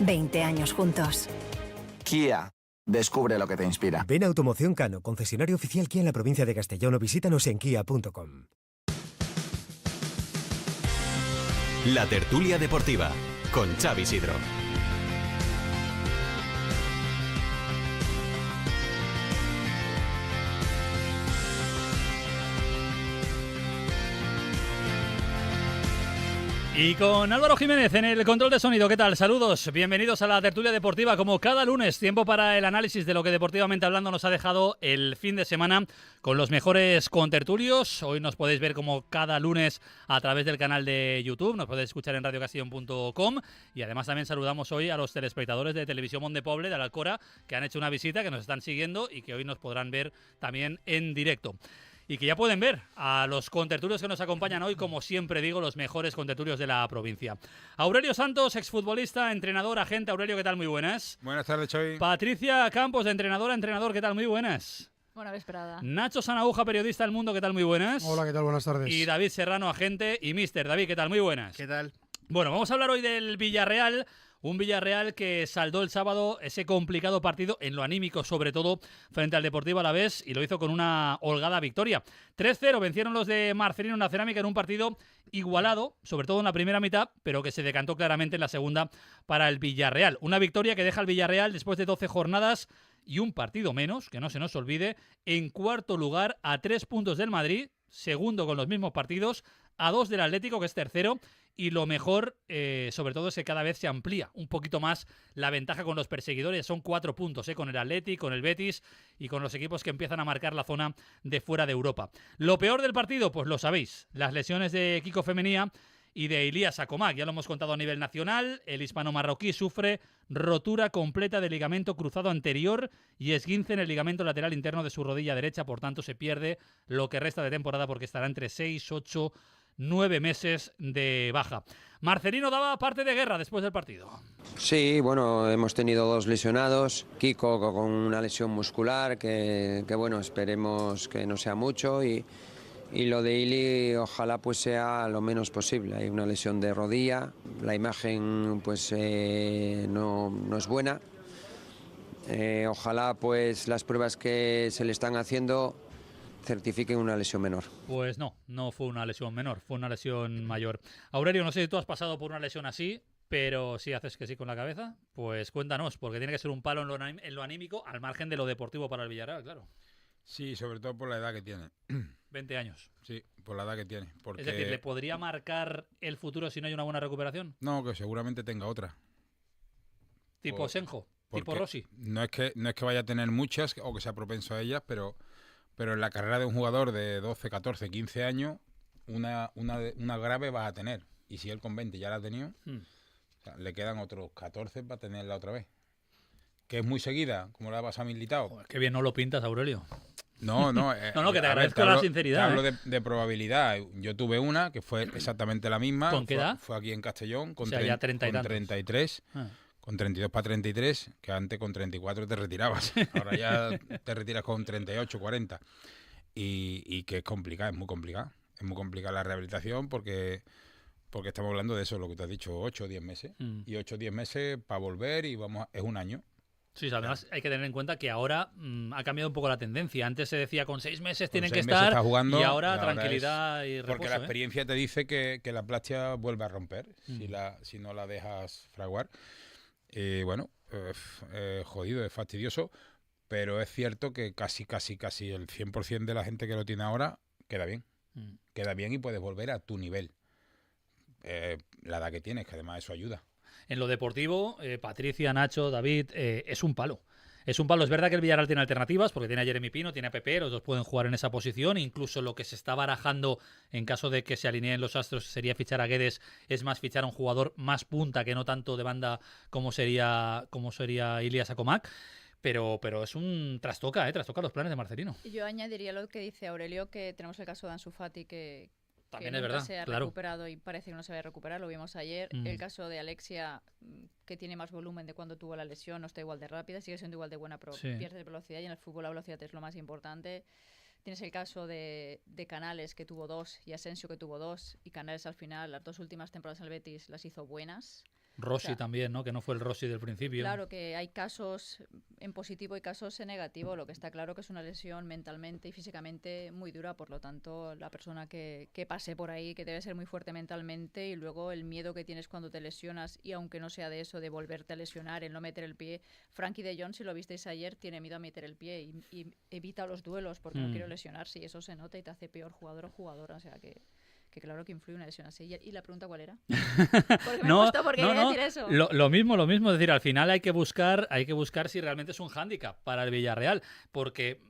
20 años juntos. Kia. Descubre lo que te inspira. Ven a Automoción Cano, concesionario oficial Kia en la provincia de Castellón, o visítanos en kia.com. La tertulia deportiva con Xavi Sidro. Y con Álvaro Jiménez en el control de sonido. ¿Qué tal? Saludos, bienvenidos a la tertulia deportiva. Como cada lunes, tiempo para el análisis de lo que deportivamente hablando nos ha dejado el fin de semana con los mejores contertulios. Hoy nos podéis ver como cada lunes a través del canal de YouTube, nos podéis escuchar en radiocastillon.com y además también saludamos hoy a los telespectadores de Televisión Montepoble de Alcora que han hecho una visita, que nos están siguiendo y que hoy nos podrán ver también en directo. Y que ya pueden ver a los contertulios que nos acompañan hoy, como siempre digo, los mejores contertulios de la provincia. Aurelio Santos, exfutbolista, entrenador, agente. Aurelio, ¿qué tal? Muy buenas. Buenas tardes, Xavi. Patricia Campos, de entrenadora, entrenador, ¿qué tal? Muy buenas. Buena vesprada. Nacho Sanaúja, periodista del Mundo, ¿qué tal? Muy buenas. Hola, ¿qué tal? Buenas tardes. Y David Serrano, agente y míster. David, ¿qué tal? Muy buenas. ¿Qué tal? Bueno, vamos a hablar hoy del Villarreal. Un Villarreal que saldó el sábado ese complicado partido, en lo anímico sobre todo, frente al Deportivo Alavés, y lo hizo con una holgada victoria. 3-0 vencieron los de Marcelino en la Cerámica en un partido igualado, sobre todo en la primera mitad, pero que se decantó claramente en la segunda para el Villarreal. Una victoria que deja al Villarreal después de 12 jornadas y un partido menos, que no se nos olvide, en cuarto lugar a 3 puntos del Madrid, segundo con los mismos partidos, a 2 del Atlético, que es tercero. Y lo mejor, sobre todo, es que cada vez se amplía un poquito más la ventaja con los perseguidores. Son 4 puntos, con el Atleti, con el Betis y con los equipos que empiezan a marcar la zona de fuera de Europa. Lo peor del partido, pues lo sabéis. Las lesiones de Kiko Femenía y de Ilías Acomac. Ya lo hemos contado a nivel nacional. El hispano-marroquí sufre rotura completa del ligamento cruzado anterior y esguince en el ligamento lateral interno de su rodilla derecha. Por tanto, se pierde lo que resta de temporada porque estará entre 6, 8... 9 meses de baja. Marcelino daba parte de guerra después del partido. Sí, bueno, hemos tenido 2 lesionados. Kiko con una lesión muscular que bueno, esperemos que no sea mucho y lo de Ili ojalá pues sea lo menos posible. Hay una lesión de rodilla, la imagen pues no es buena. Ojalá pues las pruebas que se le están haciendo certifiquen una lesión menor. Pues no fue una lesión menor, fue una lesión mayor. Aurelio, no sé si tú has pasado por una lesión así, pero si haces que sí con la cabeza, pues cuéntanos, porque tiene que ser un palo en lo anímico, al margen de lo deportivo para el Villarreal, claro. Sí, sobre todo por la edad que tiene. 20 años. Sí, por la edad que tiene. Porque... Es decir, ¿le podría marcar el futuro si no hay una buena recuperación? No, que seguramente tenga otra. Tipo Senjo, tipo Rossi. No es que vaya a tener muchas o que sea propenso a ellas, pero en la carrera de un jugador de 12, 14, 15 años, una grave vas a tener. Y si él con 20 ya la ha tenido, o sea, le quedan otros 14 para tenerla otra vez. Que es muy seguida, como la vas a Militao. Joder, qué bien no lo pintas, Aurelio. No, que te agradezco la sinceridad. Te hablo de probabilidad. Yo tuve una que fue exactamente la misma. ¿Con qué edad? Fue aquí en Castellón, con, ya 30 y con 33. Con 32 para 33, que antes con 34 te retirabas. Ahora ya te retiras con 38, 40. Y que es complicado, es muy complicado. Es muy complicada la rehabilitación porque estamos hablando de eso, lo que te has dicho, 8 o 10 meses. Y 8 o 10 meses para volver y es un año. Sí, además hay que tener en cuenta que ahora ha cambiado un poco la tendencia. Antes se decía con 6 meses tienen que estar jugando, y ahora tranquilidad y reposo. Porque la experiencia te dice que la plástica vuelve a romper si no la dejas fraguar. Bueno, jodido, es fastidioso, pero es cierto que casi el 100% de la gente que lo tiene ahora queda bien. Queda bien y puedes volver a tu nivel. La edad que tienes, que además eso ayuda. En lo deportivo, Patricia, Nacho, David, es un palo. Es un palo. Es verdad que el Villarreal tiene alternativas, porque tiene a Jeremy Pino, tiene a Pepe, los dos pueden jugar en esa posición. Incluso lo que se está barajando en caso de que se alineen los astros sería fichar a Guedes, es más fichar a un jugador más punta que no tanto de banda como sería Ilías Acomac. Pero es un trastoca los planes de Marcelino. Yo añadiría lo que dice Aurelio, que tenemos el caso de Ansu Fati, que también que es nunca verdad, se ha claro. recuperado y parece que no se va a recuperar, lo vimos ayer. El caso de Alexia, que tiene más volumen de cuando tuvo la lesión, no está igual de rápida, sigue siendo igual de buena, pero pierde velocidad, y en el fútbol la velocidad es lo más importante. Tienes el caso de Canales, que tuvo 2, y Asensio, que tuvo 2, y Canales al final, las 2 últimas temporadas en el Betis las hizo buenas. Rossi O sea, también, ¿no? Que no fue el Rossi del principio. Claro que hay casos en positivo y casos en negativo. Lo que está claro que es una lesión mentalmente y físicamente muy dura. Por lo tanto, la persona que pase por ahí, que debe ser muy fuerte mentalmente, y luego el miedo que tienes cuando te lesionas, y aunque no sea de eso, de volverte a lesionar, el no meter el pie. Frankie de Jong, si lo visteis ayer, tiene miedo a meter el pie y evita los duelos porque no quiere lesionarse, y eso se nota y te hace peor jugador o jugadora. O sea que claro que influye una lesión así. ¿Y la pregunta cuál era? Porque me gustó porque quería decir eso. Lo mismo, es decir, al final hay que buscar si realmente es un hándicap para el Villarreal, porque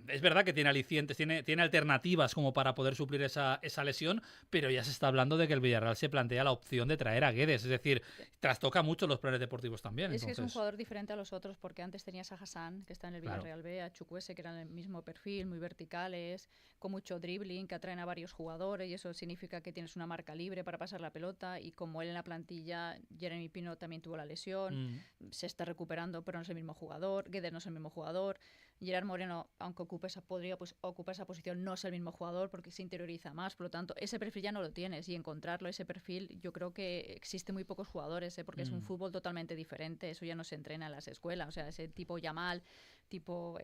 es verdad que tiene alicientes, tiene alternativas como para poder suplir esa lesión, pero ya se está hablando de que el Villarreal se plantea la opción de traer a Guedes, es decir, trastoca mucho los planes deportivos también. Es que es un jugador diferente a los otros, porque antes tenías a Hassan, que está en el Villarreal B, a Chukwueze, que eran el mismo perfil, muy verticales, con mucho dribbling, que atraen a varios jugadores, y eso significa que tienes una marca libre para pasar la pelota, y como él en la plantilla, Jeremy Pino también tuvo la lesión, se está recuperando, pero no es el mismo jugador, Guedes no es el mismo jugador, Gerard Moreno, aunque podría ocupar esa posición, no es el mismo jugador porque se interioriza más, por lo tanto, ese perfil ya no lo tienes, y encontrarlo, ese perfil, yo creo que existe muy pocos jugadores, porque es un fútbol totalmente diferente, eso ya no se entrena en las escuelas, o sea, ese tipo Yamal, tipo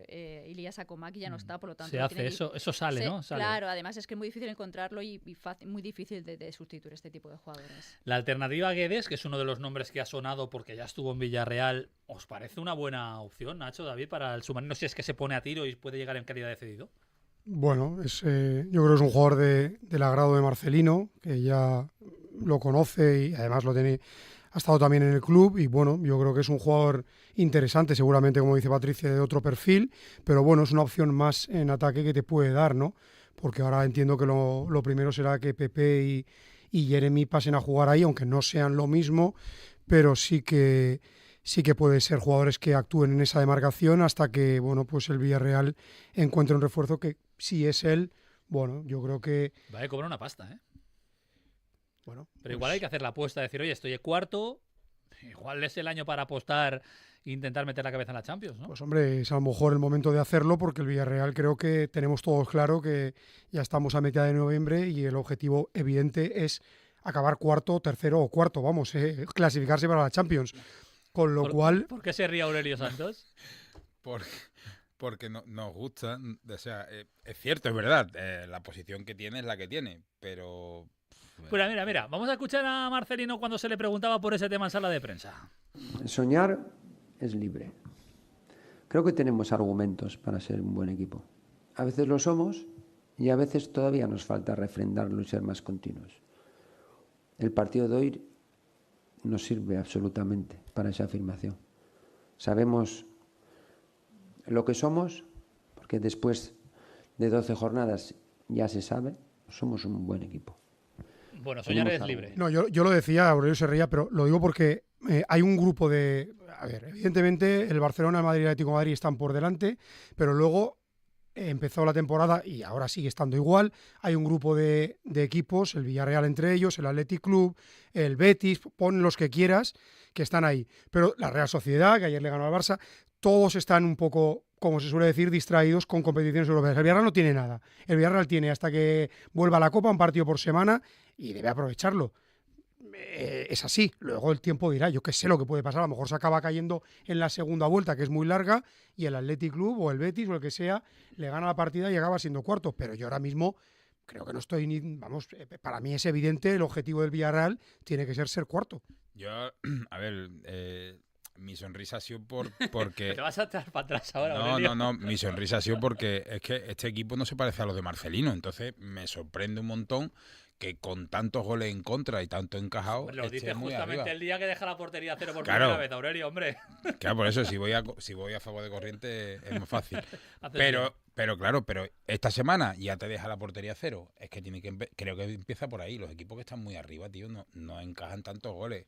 Ilias Akomaki ya no está, por lo tanto... Se hace eso sale, ¿no? Sale. Claro, además es que es muy difícil encontrarlo y muy difícil de sustituir este tipo de jugadores. La alternativa a Guedes, que es uno de los nombres que ha sonado porque ya estuvo en Villarreal, ¿os parece una buena opción, Nacho, David, para el submarino, si es que se pone a tiro y puede llegar en calidad de cedido? Bueno, yo creo que es un jugador del agrado de Marcelino, que ya lo conoce y además ha estado también en el club, y bueno, yo creo que es un jugador interesante, seguramente, como dice Patricia, de otro perfil, pero bueno, es una opción más en ataque que te puede dar, ¿no? Porque ahora entiendo que lo primero será que Pepe y Jeremy pasen a jugar ahí, aunque no sean lo mismo, pero sí que puede ser jugadores que actúen en esa demarcación hasta que, bueno, pues el Villarreal encuentre un refuerzo que, si es él, bueno, yo creo que... Va a cobrar una pasta, ¿eh? Bueno, pero igual hay que hacer la apuesta, decir, oye, estoy de cuarto, igual es el año para apostar e intentar meter la cabeza en la Champions, ¿no? Pues hombre, es a lo mejor el momento de hacerlo, porque el Villarreal creo que tenemos todos claro que ya estamos a mitad de noviembre y el objetivo evidente es acabar cuarto, tercero o cuarto, vamos, clasificarse para la Champions. Con lo cual... ¿Por qué se ríe Aurelio Santos? Porque nos gusta, o sea, es cierto, es verdad, la posición que tiene es la que tiene, pero... Pues mira, vamos a escuchar a Marcelino cuando se le preguntaba por ese tema en sala de prensa. Soñar es libre. Creo que tenemos argumentos para ser un buen equipo. A veces lo somos y a veces todavía nos falta refrendarlo y ser más continuos. El partido de hoy nos sirve absolutamente para esa afirmación. Sabemos lo que somos, porque después de 12 jornadas ya se sabe, somos un buen equipo. Bueno, soñar es libre. No, yo lo decía, Aurelio se reía, pero lo digo porque hay un grupo de... A ver, evidentemente el Barcelona, el Madrid y el Atlético de Madrid están por delante, pero luego empezó la temporada y ahora sigue estando igual. Hay un grupo de equipos, el Villarreal entre ellos, el Athletic Club, el Betis, pon los que quieras, que están ahí. Pero la Real Sociedad, que ayer le ganó al Barça, todos están un poco, como se suele decir, distraídos con competiciones europeas. El Villarreal no tiene nada. El Villarreal tiene hasta que vuelva a la Copa un partido por semana y debe aprovecharlo. Es así. Luego el tiempo dirá, yo qué sé lo que puede pasar. A lo mejor se acaba cayendo en la segunda vuelta, que es muy larga, y el Athletic Club o el Betis o el que sea le gana la partida y acaba siendo cuarto. Pero yo ahora mismo creo que no estoy ni... Vamos, para mí es evidente, el objetivo del Villarreal tiene que ser cuarto. Yo, a ver... mi sonrisa ha sido porque... ¿Te vas a echar para atrás ahora, No, Aurelio? no, mi sonrisa ha sido porque es que este equipo no se parece a los de Marcelino, entonces me sorprende un montón que con tantos goles en contra y tanto encajado Lo dices muy justamente arriba. el día que deja la portería cero por Claro. primera vez, Aurelio, hombre. Claro, por eso, si voy a favor de corriente es más fácil. Pero claro, esta semana ya te deja la portería cero. Es que creo que empieza por ahí. Los equipos que están muy arriba, tío, no encajan tantos goles.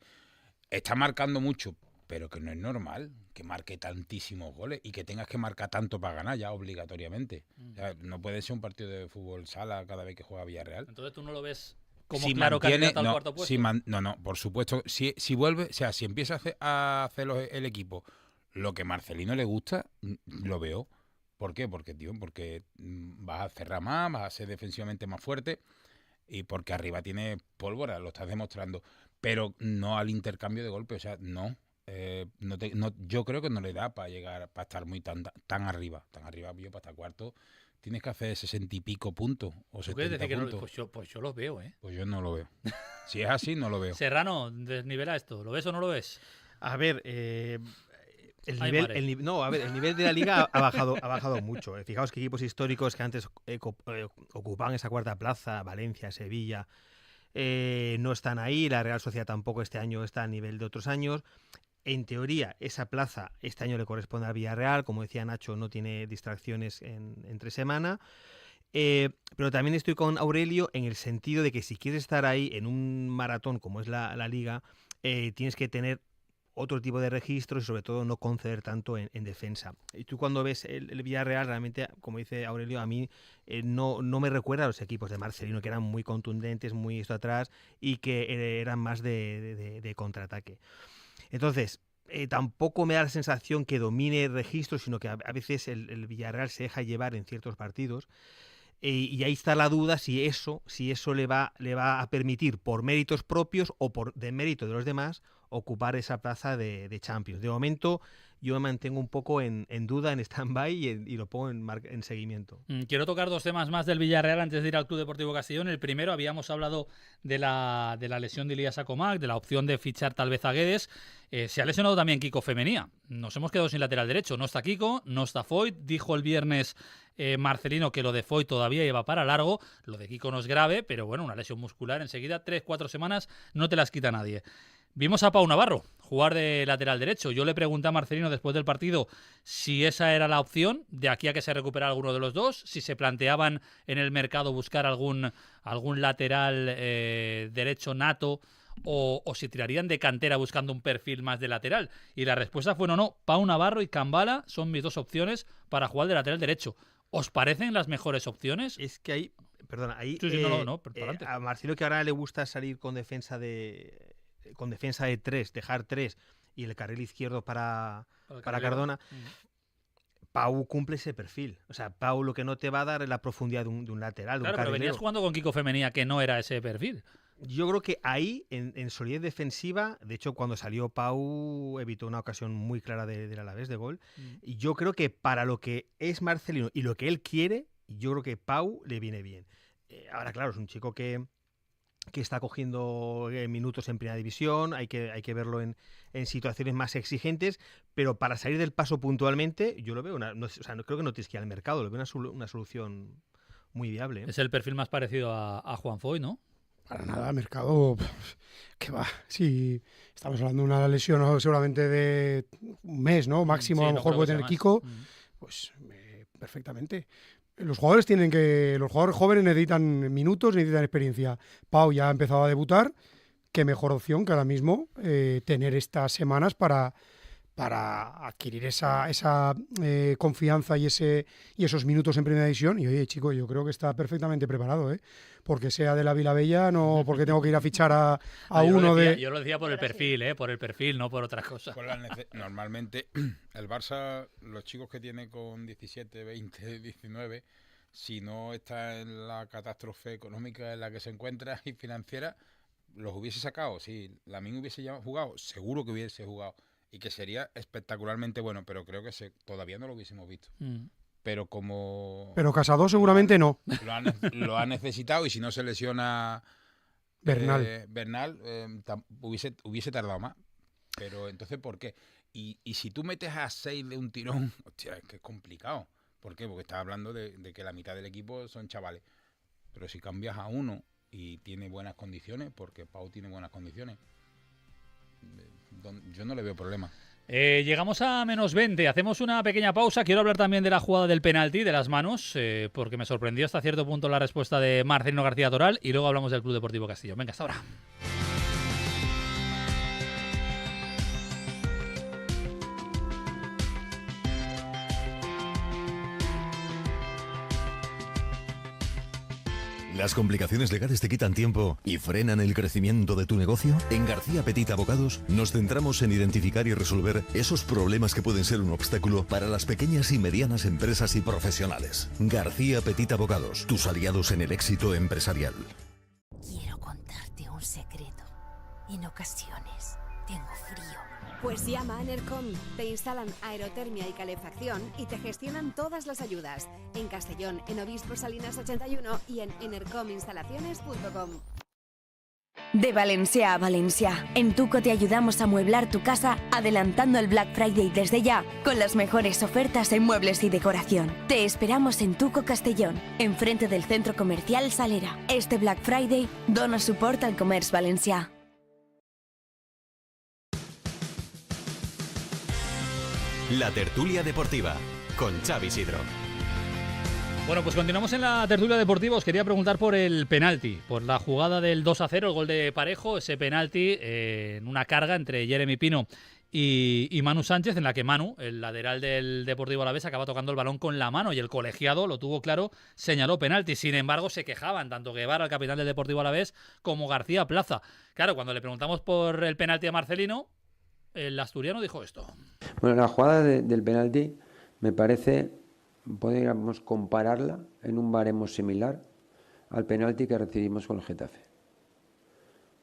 Está marcando mucho, pero que no es normal que marque tantísimos goles y que tengas que marcar tanto para ganar ya obligatoriamente. O sea, no puede ser un partido de fútbol sala cada vez que juega Villarreal. Entonces tú no lo ves como Si claro mantiene, candidato al no, cuarto puesto. no, por supuesto. Si vuelve, o sea, si empieza a hacer el equipo lo que Marcelino le gusta, lo veo. ¿Por qué? Porque vas a cerrar más, vas a ser defensivamente más fuerte y porque arriba tiene pólvora, lo estás demostrando. pero no al intercambio de golpes, o sea, no. Yo creo que no le da para llegar, para estar muy tan arriba. Tan arriba, yo para estar cuarto tienes que hacer 60 y pico puntos o 70 puntos. Pues yo los veo, ¿eh? Pues yo no lo veo. Si es así, no lo veo. Serrano, desnivela esto. ¿Lo ves o no lo ves? A ver, el nivel de la liga ha bajado mucho. Fijaos que equipos históricos que antes ocupaban esa cuarta plaza, Valencia, Sevilla, no están ahí. La Real Sociedad tampoco este año está a nivel de otros años. En teoría, esa plaza este año le corresponde al Villarreal. Como decía Nacho, no tiene distracciones entre semana. Pero también estoy con Aurelio en el sentido de que si quieres estar ahí en un maratón como es la Liga, tienes que tener otro tipo de registros y sobre todo no conceder tanto en defensa. Y tú cuando ves el Villarreal, realmente, como dice Aurelio, a mí no me recuerda a los equipos de Marcelino, que eran muy contundentes, muy esto atrás y que eran más de contraataque. Entonces, tampoco me da la sensación que domine el registro, sino que a veces el Villarreal se deja llevar en ciertos partidos. Y ahí está la duda si eso le va a permitir, por méritos propios o por demérito de los demás, ocupar esa plaza de Champions. De momento yo me mantengo un poco en duda, en stand-by y lo pongo en seguimiento. Quiero tocar 2 temas más del Villarreal antes de ir al Club Deportivo Castellón. El primero, habíamos hablado de la lesión de Ilías Acomac, de la opción de fichar tal vez a Guedes. Se ha lesionado también Kiko Femenía. Nos hemos quedado sin lateral derecho. No está Kiko, no está Foyt. Dijo el viernes Marcelino que lo de Foyt todavía lleva para largo. Lo de Kiko no es grave, pero bueno, una lesión muscular enseguida, 3-4 semanas, no te las quita nadie. Vimos a Pau Navarro jugar de lateral derecho. Yo le pregunté a Marcelino después del partido si esa era la opción, de aquí a que se recuperara alguno de los dos, si se planteaban en el mercado buscar algún lateral derecho nato o si tirarían de cantera buscando un perfil más de lateral. Y la respuesta fue no. Pau Navarro y Cambala son mis 2 opciones para jugar de lateral derecho. ¿Os parecen las mejores opciones? Es que ahí, perdona, ahí a Marcelo, que ahora le gusta salir con defensa de 3, dejar 3 y el carril izquierdo para Cardona. Pau cumple ese perfil. O sea, Pau lo que no te va a dar es la profundidad de un lateral, claro, de un carrilero. Pero venías jugando con Kiko Femenía, que no era ese perfil. Yo creo que ahí, en solidez defensiva, de hecho, cuando salió Pau, evitó una ocasión muy clara del Alavés de gol. Y yo creo que para lo que es Marcelino y lo que él quiere, yo creo que Pau le viene bien. Ahora, claro, es un chico que está cogiendo minutos en primera división, hay que verlo en situaciones más exigentes, pero para salir del paso puntualmente, yo lo veo, no creo que no tienes que ir al mercado, lo veo una solución muy viable. Es el perfil más parecido a Juan Foyt, ¿no? Para nada, mercado, ¿qué va? Si estamos hablando de una lesión seguramente de un mes, ¿no? Máximo, a lo mejor puede tener Kiko, pues perfectamente. Los jugadores jóvenes necesitan minutos, necesitan experiencia. Pau ya ha empezado a debutar. Qué mejor opción que ahora mismo tener estas semanas para adquirir esa confianza y esos minutos en primera división. Y oye, chico, yo creo que está perfectamente preparado, porque sea de la Vilabella, no porque tengo que ir a fichar a uno de... Yo lo decía por el perfil, por el perfil, no por otra cosa. Normalmente el Barça, los chicos que tiene con 17, 20, 19, si no está en la catástrofe económica en la que se encuentra y financiera, los hubiese sacado. Si Lamine hubiese jugado, seguro que hubiese jugado. Y que sería espectacularmente bueno, pero creo que todavía no lo hubiésemos visto. Pero Pero Casado seguramente no. Lo ha necesitado y si no se lesiona Bernal hubiese tardado más. Pero entonces, ¿por qué? Y si tú metes a 6 de un tirón, hostia, es que es complicado. ¿Por qué? Porque estás hablando de que la mitad del equipo son chavales. Pero si cambias a uno y tiene buenas condiciones, porque Pau tiene buenas condiciones, yo no le veo problema. Llegamos a menos 20, hacemos una pequeña pausa. Quiero hablar también de la jugada del penalti, de las manos, porque me sorprendió hasta cierto punto la respuesta de Marcelino García Toral, y luego hablamos del Club Deportivo Castellón. Venga, hasta ahora. ¿Las complicaciones legales te quitan tiempo y frenan el crecimiento de tu negocio? En García Petit Abogados nos centramos en identificar y resolver esos problemas que pueden ser un obstáculo para las pequeñas y medianas empresas y profesionales. García Petit Abogados, tus aliados en el éxito empresarial. Quiero contarte un secreto. En ocasiones tengo frío. Pues llama a Enercom, te instalan aerotermia y calefacción y te gestionan todas las ayudas. En Castellón, en Obispo Salinas 81 y en enercominstalaciones.com. De Valencia a Valencia, en Tuco te ayudamos a amueblar tu casa adelantando el Black Friday desde ya, con las mejores ofertas en muebles y decoración. Te esperamos en Tuco, Castellón, enfrente del Centro Comercial Salera. Este Black Friday dona suport al comerç valencià. La tertulia deportiva con Xavi Sidro. Bueno, pues continuamos en la tertulia deportiva. Os quería preguntar por el penalti, por la jugada del 2-0, el gol de Parejo, ese penalti en una carga entre Jeremy Pino y Manu Sánchez, en la que Manu, el lateral del Deportivo Alavés, acaba tocando el balón con la mano y el colegiado lo tuvo claro, señaló penalti. Sin embargo, se quejaban tanto Guevara, el capitán del Deportivo Alavés, como García Plaza. Claro, cuando le preguntamos por el penalti a Marcelino, el asturiano dijo esto. Bueno, la jugada del penalti me parece, podríamos compararla en un baremo similar al penalti que recibimos con el Getafe.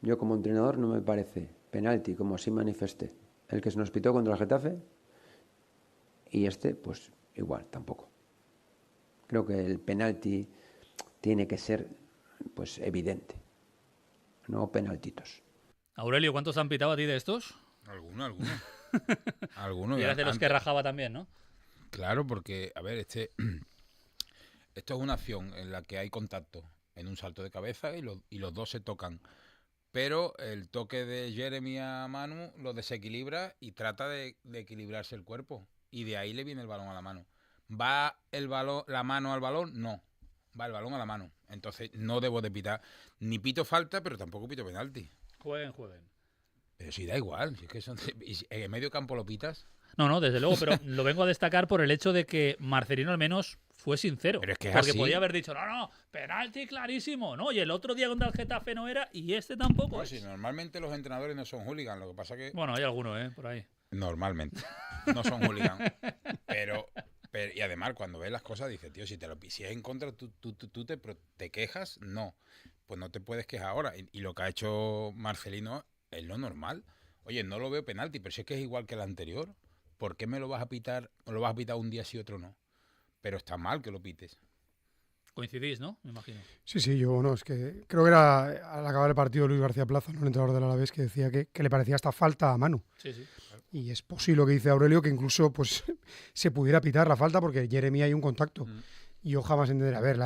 Yo como entrenador no me parece penalti, como así manifesté, el que se nos pitó contra el Getafe, y pues igual, tampoco. Creo que el penalti tiene que ser pues evidente, no penaltitos. Aurelio, ¿cuántos han pitado a ti de estos? Alguno. Y eras de los que rajaba también, ¿no? Claro, porque, a ver, esto es una acción en la que hay contacto en un salto de cabeza y los dos se tocan. Pero el toque de Jeremy a Manu lo desequilibra y trata de equilibrarse el cuerpo. Y de ahí le viene el balón a la mano. ¿Va la mano al balón? No. Va el balón a la mano. Entonces no debo de pitar. Ni pito falta, pero tampoco pito penalti. Jueguen. Pero si da igual. Si es que en el medio campo lo pitas. No, desde luego, pero lo vengo a destacar por el hecho de que Marcelino al menos fue sincero. Pero es que porque así podía haber dicho, no, penalti clarísimo, ¿no? Y el otro día contra el Getafe no era, y este tampoco. No, sí, normalmente los entrenadores no son hooligans, lo que pasa que... Bueno, hay algunos, por ahí. Normalmente. No son hooligans. Pero y además, cuando ves las cosas, dices, tío, si es en contra, tú te quejas, no. Pues no te puedes quejar ahora. Y lo que ha hecho Marcelino es lo normal. Oye, no lo veo penalti, pero si es que es igual que el anterior. ¿Por qué me lo vas a pitar? ¿O lo vas a pitar un día sí, otro no? Pero está mal que lo pites. Coincidís, ¿no? Me imagino. Sí, yo es que creo que era al acabar el partido Luis García Plaza, ¿no? El entrenador del Alavés, que decía que le parecía hasta falta a Manu. Sí. Y es posible lo que dice Aurelio, que incluso pues se pudiera pitar la falta porque Jeremy hay un contacto. Y yo jamás entenderé. A ver,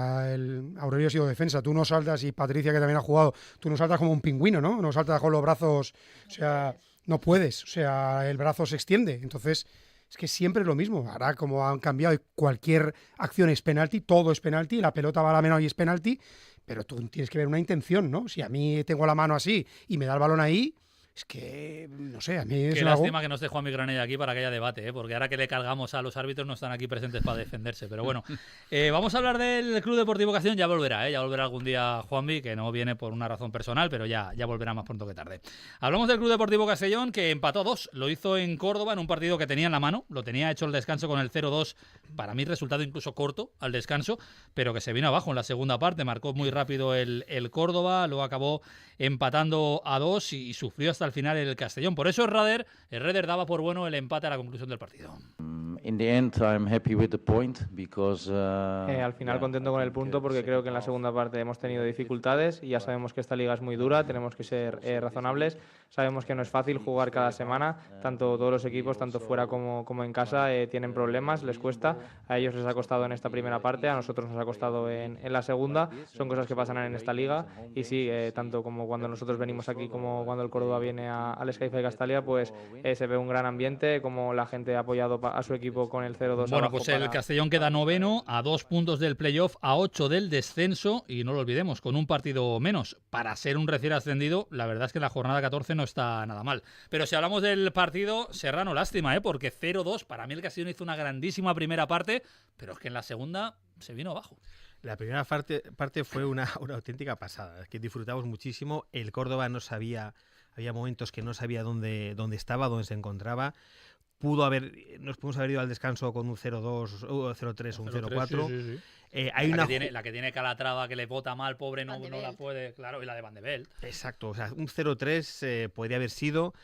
Aurelio ha sido defensa. Tú no saltas, y Patricia, que también ha jugado, tú no saltas como un pingüino, ¿no? No saltas con los brazos, o sea, no puedes. O sea, el brazo se extiende. Entonces, es que siempre es lo mismo. Ahora, como han cambiado, cualquier acción es penalti, todo es penalti, la pelota va a la mano y es penalti, pero tú tienes que ver una intención, ¿no? Si a mí tengo la mano así y me da el balón ahí, es que, no sé, a mí es Qué lástima que no esté Juanmi Granella aquí para que haya debate, porque ahora que le cargamos a los árbitros no están aquí presentes para defenderse. Pero bueno, vamos a hablar del Club Deportivo Castellón. Ya volverá algún día Juanmi, que no viene por una razón personal, pero ya volverá más pronto que tarde. Hablamos del Club Deportivo Castellón, que empató 2. Lo hizo en Córdoba en un partido que tenía en la mano. Lo tenía hecho el descanso con el 0-2. Para mí resultado incluso corto al descanso, pero que se vino abajo en la segunda parte. Marcó muy rápido el Córdoba, luego acabó empatando a 2 y sufrió hasta el final el Castellón. Por eso el Reder daba por bueno el empate a la conclusión del partido. In the end, I'm happy with the point because, al final contento con el punto porque creo que en la segunda parte hemos tenido dificultades y ya sabemos que esta liga es muy dura, tenemos que ser razonables, sabemos que no es fácil jugar cada semana, tanto todos los equipos, tanto fuera como en casa, tienen problemas, les cuesta, a ellos les ha costado en esta primera parte, a nosotros nos ha costado en la segunda, son cosas que pasan en esta liga y sí, tanto como cuando nosotros venimos aquí como cuando el Córdoba viene al Skype Castalia, pues se ve un gran ambiente, como la gente ha apoyado a su equipo con el 0-2. Bueno, pues el Castellón queda noveno, a 2 puntos del playoff, a 8 del descenso, y no lo olvidemos, con un partido menos. Para ser un recién ascendido, la verdad es que la jornada 14 no está nada mal. Pero si hablamos del partido, Serrano, lástima, porque 0-2, para mí el Castellón hizo una grandísima primera parte, pero es que en la segunda se vino abajo. La primera parte fue una auténtica pasada, es que disfrutamos muchísimo. El Córdoba no sabía, había momentos que no sabía dónde estaba, dónde se encontraba. Nos pudimos haber ido al descanso con un 0-2, 0-3 o un 0-4. Sí. La que tiene Calatrava, que le bota mal, pobre, no la puede, claro, y la de Van de Belt. Exacto, o sea, un 0-3 podría haber sido.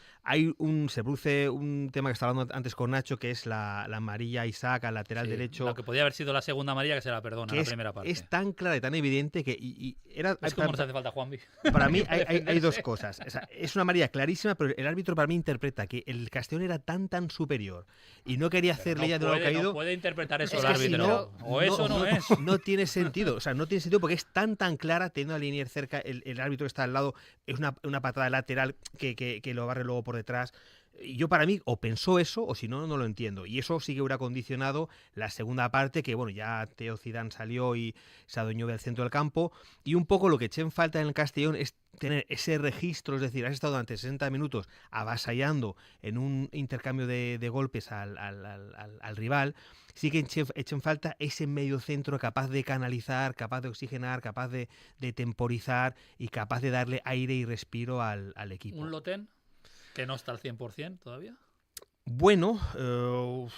Se produce un tema que estaba hablando antes con Nacho, que es la amarilla a Isaac al lateral derecho. Lo que podía haber sido la segunda amarilla, que se la perdona en la primera parte. Es tan clara y tan evidente que... Es como nos hace falta Juanvi. Para mí hay dos cosas. O sea, es una amarilla clarísima, pero el árbitro para mí interpreta que el Castellón era tan superior y no quería hacerle ya de lo caído. No puede interpretar eso el árbitro. Eso no es. No tiene sentido. O sea, no tiene sentido porque es tan clara, teniendo a Linier cerca, el árbitro que está al lado, es una patada lateral que lo barre luego por detrás. Yo, para mí, o pensó eso, o si no, no lo entiendo. Y eso sí que hubiera condicionado la segunda parte, que bueno, ya Theo Zidane salió y se adueñó del centro del campo. Y un poco lo que eché en falta en el Castellón es tener ese registro, es decir, has estado durante 60 minutos avasallando en un intercambio de golpes al rival. Sí que eché en falta ese medio centro capaz de canalizar, capaz de oxigenar, capaz de temporizar y capaz de darle aire y respiro al equipo. ¿Un Lotén? ¿Que no está al 100% todavía? Bueno,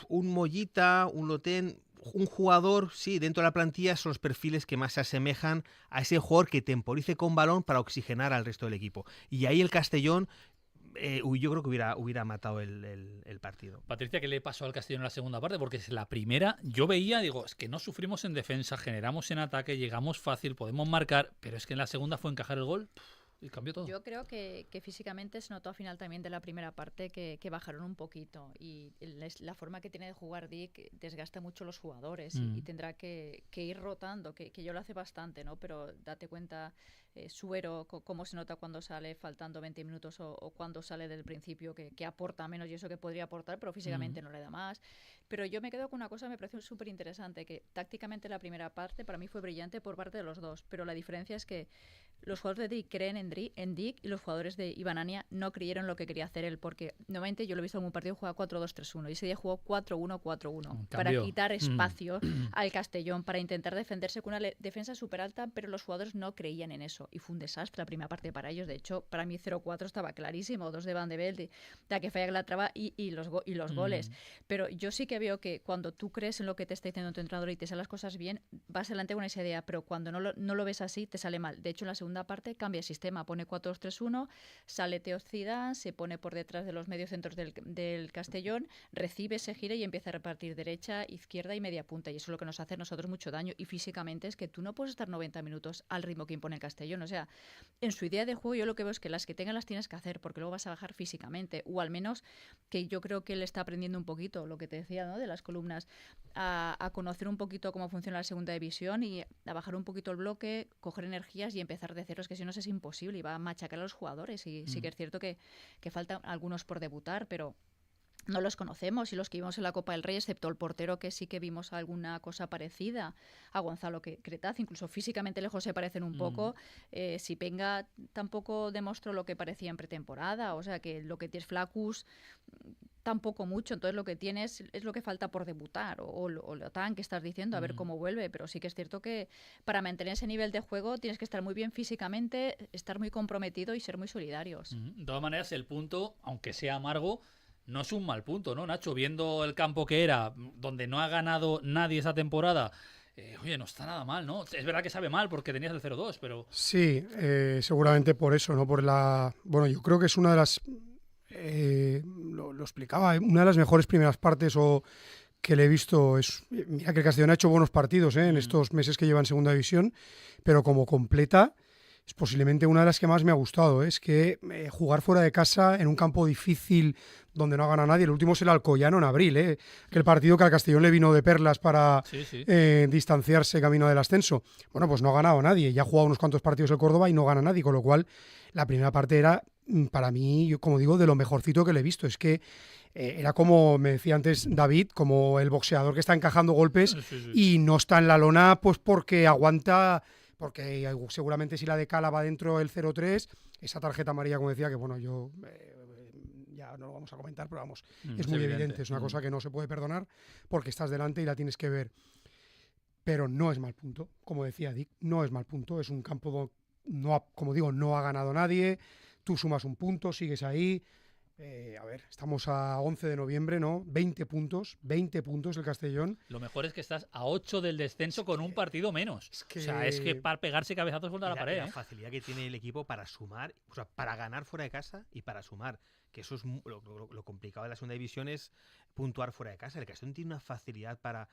un Mollita, un Lotén, un jugador, sí, dentro de la plantilla son los perfiles que más se asemejan a ese jugador que temporice con balón para oxigenar al resto del equipo. Y ahí el Castellón, yo creo que hubiera matado el partido. Patricia, ¿qué le pasó al Castellón en la segunda parte? Porque es la primera, yo veía, digo, es que no sufrimos en defensa, generamos en ataque, llegamos fácil, podemos marcar, pero es que en la segunda fue encajar el gol. Y cambió todo. Yo creo que físicamente se notó al final también de la primera parte que bajaron un poquito y la forma que tiene de jugar Dick desgasta mucho los jugadores y tendrá que ir rotando, que yo lo hace bastante, ¿no? Pero date cuenta, Suero, cómo se nota cuando sale faltando 20 minutos o cuando sale del principio, que aporta menos y eso que podría aportar, pero físicamente no le da más. Pero yo me quedo con una cosa, me pareció súper interesante, que tácticamente la primera parte para mí fue brillante por parte de los dos, pero la diferencia es que los jugadores de Dick creen en Dick y los jugadores de Iván Ania no creyeron lo que quería hacer él, porque normalmente yo lo he visto en un partido juega 4-2-3-1 y ese día jugó 4-1-4-1 para quitar espacio al Castellón, para intentar defenderse con una defensa súper alta, pero los jugadores no creían en eso y fue un desastre la primera parte para ellos. De hecho, para mí 0-4 estaba clarísimo, 2 de Van de Belt, la que falla Calatrava y los goles. Pero yo sí que veo que cuando tú crees en lo que te está diciendo tu entrenador y te salen las cosas bien, vas adelante con esa idea, pero cuando no lo ves así, te sale mal. De hecho, en la segunda parte cambia el sistema, pone 4-2-3-1, sale Theo Zidane, se pone por detrás de los mediocentros del Castellón, recibe, se gira y empieza a repartir derecha, izquierda y media punta, y eso es lo que nos hace a nosotros mucho daño, y físicamente es que tú no puedes estar 90 minutos al ritmo que impone el Castellón. O sea, en su idea de juego yo lo que veo es que las que tengan las tienes que hacer, porque luego vas a bajar físicamente, o al menos que yo creo que él está aprendiendo un poquito, lo que te decía, ¿no?, de las columnas, a conocer un poquito cómo funciona la segunda división y a bajar un poquito el bloque, coger energías y empezar de cero. Es que si no es imposible y va a machacar a los jugadores, y sí que es cierto que faltan algunos por debutar, pero no los conocemos, y los que vimos en la Copa del Rey, excepto el portero, que sí que vimos alguna cosa parecida a Gonzalo Cretaz, incluso físicamente lejos se parecen un poco. Sipenga tampoco demostró lo que parecía en pretemporada, o sea que lo que tienes Flacus tampoco mucho, entonces lo que tienes es lo que falta por debutar, o lo tan que estás diciendo, a ver cómo vuelve, pero sí que es cierto que para mantener ese nivel de juego tienes que estar muy bien físicamente, estar muy comprometido y ser muy solidarios. De todas maneras, el punto, aunque sea amargo, no es un mal punto, ¿no, Nacho? Viendo el campo que era, donde no ha ganado nadie esa temporada, oye, no está nada mal, ¿no? Es verdad que sabe mal porque tenías el 0-2, pero... Sí, seguramente por eso, ¿no? Bueno, yo creo que es una de las... lo explicaba, una de las mejores primeras partes que le he visto es... Mira que el Castellón ha hecho buenos partidos en estos meses que lleva en segunda división, pero como completa... Es posiblemente una de las que más me ha gustado. Es que jugar fuera de casa en un campo difícil donde no ha ganado nadie. El último es el Alcoyano en abril, que el partido que al Castellón le vino de perlas para distanciarse camino del ascenso. Bueno, pues no ha ganado nadie. Ya ha jugado unos cuantos partidos el Córdoba y no gana nadie. Con lo cual, la primera parte era, para mí, yo, como digo, de lo mejorcito que le he visto. Es que era como me decía antes David, como el boxeador que está encajando golpes y no está en la lona pues porque aguanta... Porque seguramente si la de Cala va dentro del 0-3, esa tarjeta amarilla, como decía, que bueno, yo ya no lo vamos a comentar, pero vamos, es muy evidente, es una cosa que no se puede perdonar porque estás delante y la tienes que ver. Pero no es mal punto, como decía Dick, no es mal punto, es un campo, como digo, no ha ganado nadie, tú sumas un punto, sigues ahí, A ver, estamos a 11 de noviembre, ¿no? 20 puntos el Castellón. Lo mejor es que estás a 8 del descenso con un partido menos. O sea, es que para pegarse cabezazos contra la pared. La facilidad que tiene el equipo para sumar, o sea, para ganar fuera de casa y para sumar. Que eso es lo complicado de la segunda división, es puntuar fuera de casa. El Castellón tiene una facilidad para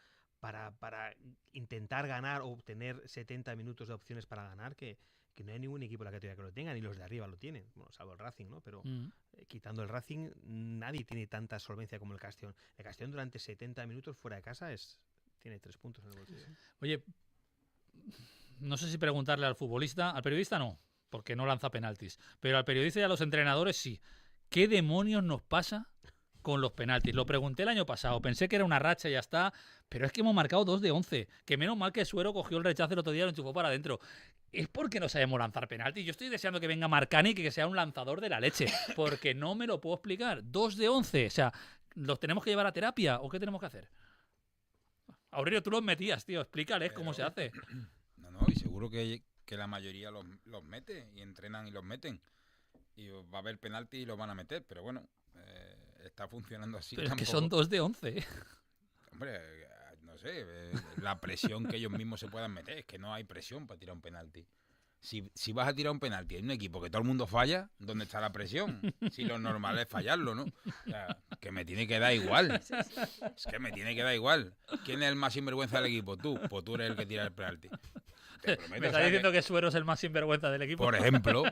intentar ganar o obtener 70 minutos de opciones para ganar que no hay ningún equipo en la categoría que lo tenga, ni los de arriba lo tienen, bueno, salvo el Racing, ¿no? Pero quitando el Racing, nadie tiene tanta solvencia como el Castellón. El Castellón durante 70 minutos fuera de casa tiene 3 puntos en el bolsillo. Oye, no sé si preguntarle al futbolista, al periodista no, porque no lanza penaltis, pero al periodista y a los entrenadores sí. ¿Qué demonios nos pasa con los penaltis? Lo pregunté el año pasado, pensé que era una racha y ya está, pero es que hemos marcado 2 de 11, que menos mal que Suero cogió el rechazo el otro día y lo enchufó para adentro. Es porque no sabemos lanzar penaltis. Yo estoy deseando que venga Marcani y que sea un lanzador de la leche, porque no me lo puedo explicar. 2 de 11, o sea, ¿los tenemos que llevar a terapia o qué tenemos que hacer? Aurelio, tú los metías, tío, explícales cómo se hace. No, y seguro que la mayoría los mete y entrenan y los meten. Y va a haber penalti y los van a meter, pero bueno, está funcionando así. Pero es que son 2 de 11. Hombre, no sé, la presión que ellos mismos se puedan meter, es que no hay presión para tirar un penalti. Si vas a tirar un penalti en un equipo que todo el mundo falla, ¿dónde está la presión? Si lo normal es fallarlo, ¿no? O sea, que me tiene que dar igual. Es que me tiene que dar igual. ¿Quién es el más sinvergüenza del equipo? Tú. Pues tú eres el que tira el penalti. Me está diciendo que Suero es el más sinvergüenza del equipo. Por ejemplo,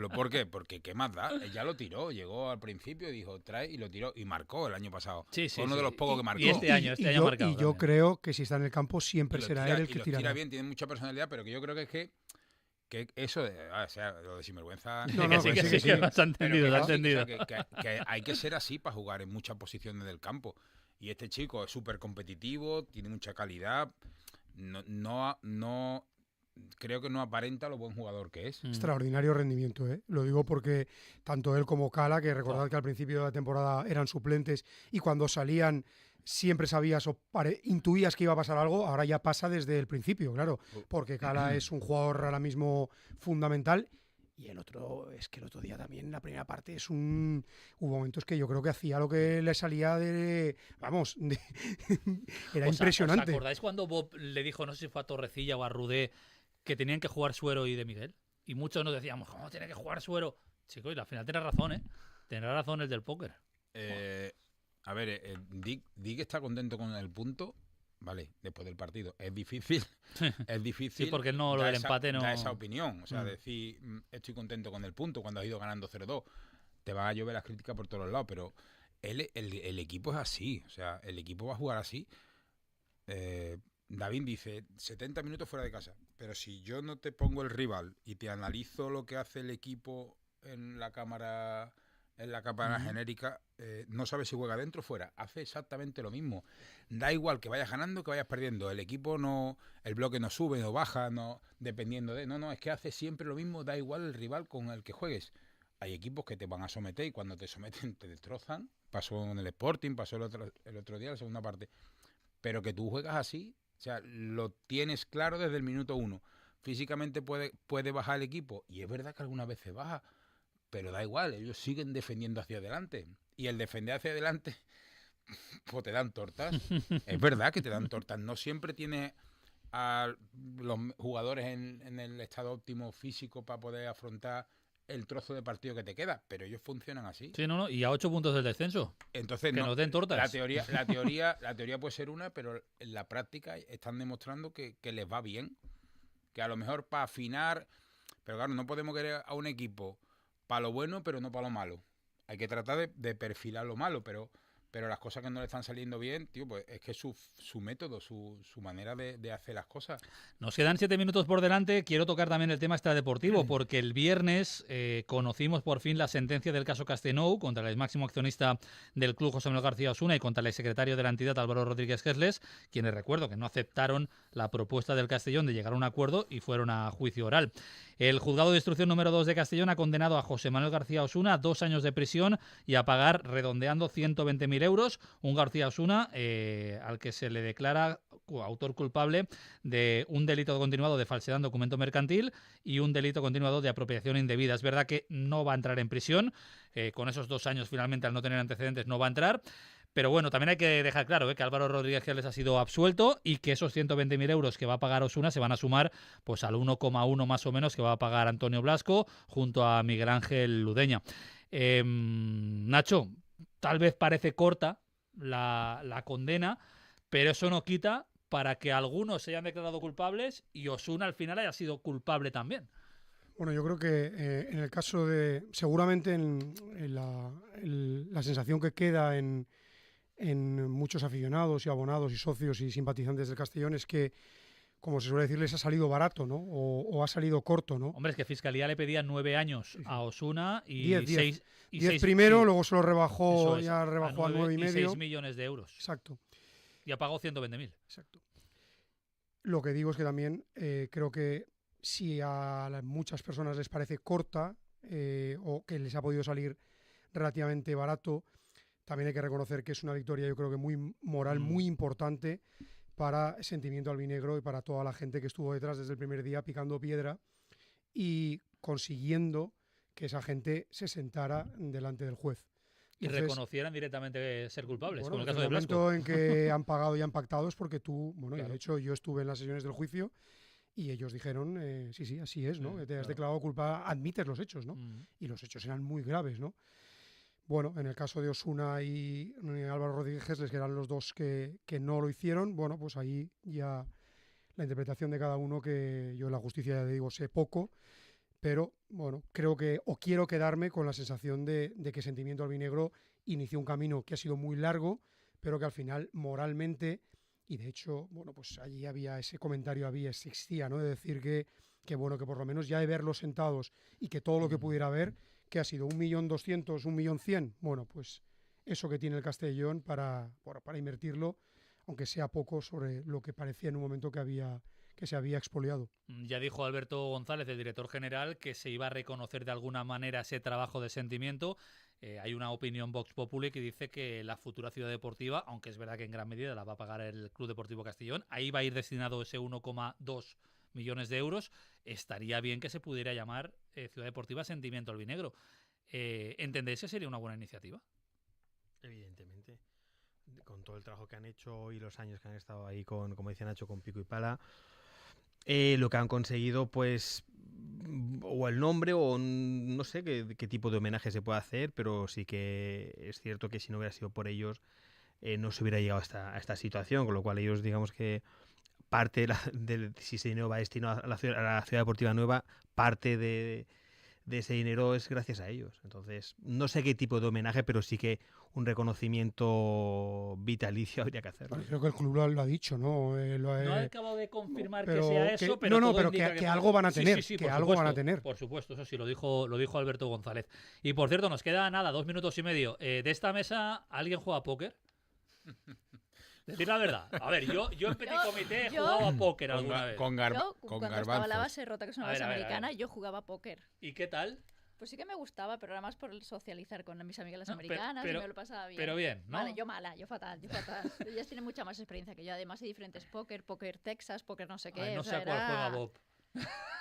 ¿por qué? Porque ¿qué más da? Él ya lo tiró, llegó al principio y dijo, trae, y lo tiró, y marcó el año pasado. Sí, fue uno de los pocos que marcó. Y este año ha marcado. Y yo creo que si está en el campo siempre será él el que tira. Tira bien, tiene mucha personalidad, pero que yo creo que es que eso o sea, lo de sinvergüenza... Sí, se ha entendido, se ha entendido. O sea, que hay que ser así para jugar en muchas posiciones del campo. Y este chico es súper competitivo, tiene mucha calidad, no creo que no aparenta lo buen jugador que es. Extraordinario rendimiento, ¿eh? Lo digo porque tanto él como Cala, que recordad que al principio de la temporada eran suplentes y cuando salían siempre sabías o intuías que iba a pasar algo, ahora ya pasa desde el principio, claro, porque Cala es un jugador ahora mismo fundamental. Y el otro, es que el otro día también, en la primera parte, hubo momentos que yo creo que hacía lo que le salía era impresionante. ¿Os acordáis cuando Bob le dijo, no sé si fue a Torrecilla o a Rudé, que tenían que jugar Suero y De Miguel? Y muchos nos decíamos, ¿cómo tiene que jugar Suero? Chicos, y al final tendrá razón, ¿eh? Tendrá razón el del póker. A ver, Dick está contento con el punto. Vale, después del partido. Es difícil. Sí, porque no lo del empate no... Da esa opinión. O sea, decir, estoy contento con el punto cuando has ido ganando 0-2. Te van a llover las críticas por todos los lados, pero el equipo es así. O sea, el equipo va a jugar así. David dice, 70 minutos fuera de casa. Pero si yo no te pongo el rival y te analizo lo que hace el equipo en la cámara genérica, no sabes si juega dentro o fuera. Hace exactamente lo mismo. Da igual que vayas ganando que vayas perdiendo. El equipo el bloque no sube, no baja, dependiendo de... No, es que hace siempre lo mismo, da igual el rival con el que juegues. Hay equipos que te van a someter y cuando te someten te destrozan. Pasó en el Sporting, pasó el otro día, la segunda parte. Pero que tú juegas así, o sea, lo tienes claro desde el minuto 1. Físicamente puede bajar el equipo. Y es verdad que algunas veces baja. Pero da igual, ellos siguen defendiendo hacia adelante. Y el defender hacia adelante, pues te dan tortas. Es verdad que te dan tortas. No siempre tienes a los jugadores en el estado óptimo físico para poder afrontar el trozo de partido que te queda, pero ellos funcionan así. Sí, y a 8 puntos del descenso. Entonces, que nos den tortas. La teoría puede ser una, pero en la práctica están demostrando que les va bien. Que a lo mejor para afinar, pero claro, no podemos querer a un equipo para lo bueno, pero no para lo malo. Hay que tratar de perfilar lo malo, pero las cosas que no le están saliendo bien, tío, pues es que su método, su manera de hacer las cosas. Nos quedan 7 minutos por delante. Quiero tocar también el tema extradeportivo, porque el viernes conocimos por fin la sentencia del caso Castellnou contra el máximo accionista del club, José Manuel García Osuna, y contra el exsecretario de la entidad, Álvaro Rodríguez Gesles, quienes recuerdo que no aceptaron la propuesta del Castellón de llegar a un acuerdo y fueron a juicio oral. El juzgado de instrucción número 2 de Castellón ha condenado a José Manuel García Osuna a 2 años de prisión y a pagar, redondeando, 120.000 euros. Un García Osuna al que se le declara autor culpable de un delito continuado de falsedad en documento mercantil y un delito continuado de apropiación indebida. Es verdad que no va a entrar en prisión, con esos 2 años finalmente al no tener antecedentes no va a entrar, pero bueno, también hay que dejar claro que Álvaro Rodríguez Geles ha sido absuelto y que esos 120.000 euros que va a pagar Osuna se van a sumar pues al 1,1 más o menos que va a pagar Antonio Blasco junto a Miguel Ángel Ludeña. Nacho, tal vez parece corta la condena, pero eso no quita para que algunos se hayan declarado culpables y Osuna al final haya sido culpable también. Bueno, yo creo que en el caso de... Seguramente en la sensación que queda en muchos aficionados y abonados y socios y simpatizantes del Castellón es que, como se suele decir, les ha salido barato, ¿no? O ha salido corto, ¿no? Hombre, es que Fiscalía le pedía 9 años a Osuna y 10 6 primero, luego se lo rebajó, ya rebajó a 9,5. 6 millones de euros. Exacto. Y ha pagado 120.000. Exacto. Lo que digo es que también creo que si a muchas personas les parece corta o que les ha podido salir relativamente barato, también hay que reconocer que es una victoria, yo creo que muy moral, muy importante para Sentimiento Albinegro y para toda la gente que estuvo detrás desde el primer día picando piedra y consiguiendo que esa gente se sentara delante del juez. Entonces, y reconocieran directamente ser culpables, bueno, como el caso de Blasco. El momento en que han pagado y han pactado es porque tú, bueno, claro. Y de hecho yo estuve en las sesiones del juicio y ellos dijeron, sí, así es, ¿no? Te has declarado culpa, admites los hechos, ¿no? Y los hechos eran muy graves, ¿no? Bueno, en el caso de Osuna y Álvaro Rodríguez Geles, que eran los dos que no lo hicieron, bueno, pues ahí ya la interpretación de cada uno, que yo en la justicia, ya digo, sé poco, pero bueno, creo que, o quiero quedarme con la sensación de que Sentimiento Albinegro inició un camino que ha sido muy largo, pero que al final, moralmente, y de hecho, bueno, pues allí había ese comentario, existía, ¿no? De decir que bueno, que por lo menos ya de verlos sentados y que todo lo que pudiera haber, que ha sido 1.200.000, 1.100.000, bueno, pues eso que tiene el Castellón para invertirlo, aunque sea poco, sobre lo que parecía en un momento que se había expoliado. Ya dijo Alberto González, el director general, que se iba a reconocer de alguna manera ese trabajo de Sentimiento. Hay una opinión Vox Populi que dice que la futura ciudad deportiva, aunque es verdad que en gran medida la va a pagar el Club Deportivo Castellón, ahí va a ir destinado ese 1,2 millones de euros. Estaría bien que se pudiera llamar Ciudad Deportiva Sentimiento Albinegro. ¿Entendéis que sería una buena iniciativa? Evidentemente. Con todo el trabajo que han hecho y los años que han estado ahí con, como decía Nacho, con pico y pala, lo que han conseguido, pues, o el nombre o no sé qué tipo de homenaje se puede hacer, pero sí que es cierto que si no hubiera sido por ellos no se hubiera llegado a esta situación, con lo cual ellos, digamos que parte si ese dinero va destinado a la ciudad deportiva nueva, parte de ese dinero es gracias a ellos. Entonces, no sé qué tipo de homenaje, pero sí que un reconocimiento vitalicio habría que hacerlo. Bueno, creo que el club lo ha dicho, ¿no? No he acabado de confirmar que sea eso, pero no, pero que algo van a tener, sí, que algo van a tener. Por supuesto, eso sí, lo dijo Alberto González. Y por cierto, nos queda 2 minutos y medio. De esta mesa, ¿alguien juega a póker? Decir la verdad. A ver, yo en Petit Comité he jugado a póker alguna vez. Cuando estaba la base rota, que es una base americana, yo jugaba a póker. ¿Y qué tal? Pues sí que me gustaba, pero era más por socializar con mis amigas las americanas y me lo pasaba bien. Pero bien, ¿no? Vale, yo fatal. Ellas tienen mucha más experiencia que yo. Además hay diferentes póker Texas, póker no sé qué. Ay, no sé a cuál juega Bob.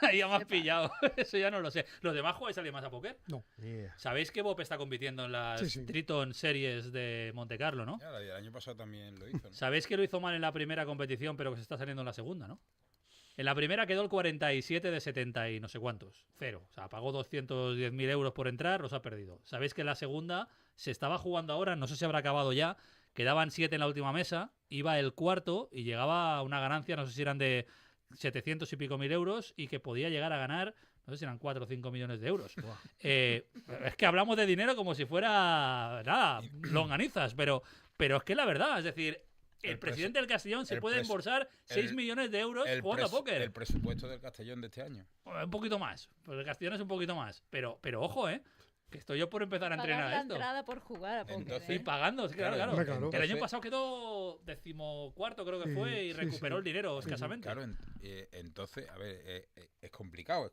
Ahí ya me has pillado. Eso ya no lo sé. ¿Los demás jugáis alguien más a póker? No. Yeah. ¿Sabéis que Bob está compitiendo en las Triton Series de Monte Carlo, no? Ya, el año pasado también lo hizo, ¿no? ¿Sabéis que lo hizo mal en la primera competición, pero que se está saliendo en la segunda, no? En la primera quedó el 47 de 70 y no sé cuántos. 0. O sea, pagó 210.000 euros por entrar, los ha perdido. ¿Sabéis que en la segunda se estaba jugando ahora? No sé si habrá acabado ya. Quedaban 7 en la última mesa. Iba el cuarto y llegaba a una ganancia, no sé si eran de 700 y pico mil euros, y que podía llegar a ganar, no sé si eran 4 o 5 millones de euros. Es que hablamos de dinero como si fuera, longanizas, pero es que la verdad, es decir, el presidente del Castellón se puede embolsar 6 millones de euros jugando a póker. El presupuesto del Castellón de este año. Un poquito más, pues el Castellón es un poquito más, pero ojo, que estoy yo por empezar a entrenar esto. Entrada por jugar a póker. Entonces, y pagando, claro. El año pasado quedó 14º, creo que fue, y recuperó el dinero escasamente. Claro, entonces, a ver, es complicado.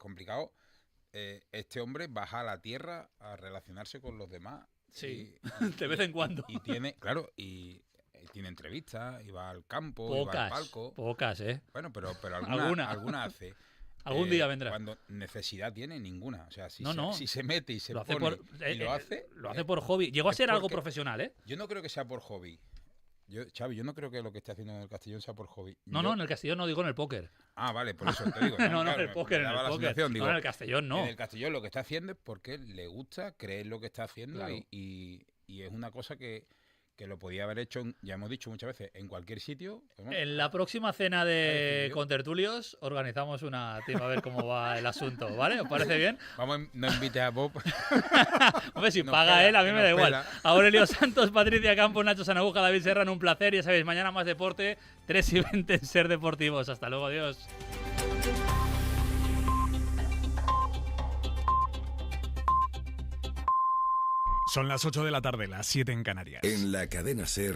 Este hombre baja a la tierra a relacionarse con los demás. Sí, de vez en cuando. Y tiene tiene entrevistas, y va al campo, Pocas, y va al palco. Pocas, ¿eh? Bueno, pero alguna hace. Algún día vendrá. Cuando necesidad tiene ninguna. O sea, si se mete y se lo pone hace y lo hace... Lo hace por hobby. Llegó a ser algo profesional, ¿eh? Yo no creo que sea por hobby. Xavi, yo no creo que lo que esté haciendo en el Castellón sea por hobby. No, en el Castellón no, digo en el póker. Ah, vale, por eso te digo. No, en el póker, en el Castellón no. En el Castellón lo que está haciendo es porque le gusta, cree en lo que está haciendo, claro. y es una cosa que lo podía haber hecho, ya hemos dicho muchas veces, en cualquier sitio. En la próxima cena de contertulios organizamos una team a ver cómo va el asunto, ¿vale? ¿Os parece bien? Vamos, no invite a Bob. Hombre, si paga él, a mí me da igual. Aurelio Santos, Patricia Campos, Nacho Sanabuja, David Serrano, un placer. Ya sabéis, mañana más deporte, 3:20 en Ser Deportivos. Hasta luego, adiós. Son las 8 de la tarde, las 7 en Canarias. En la cadena SER.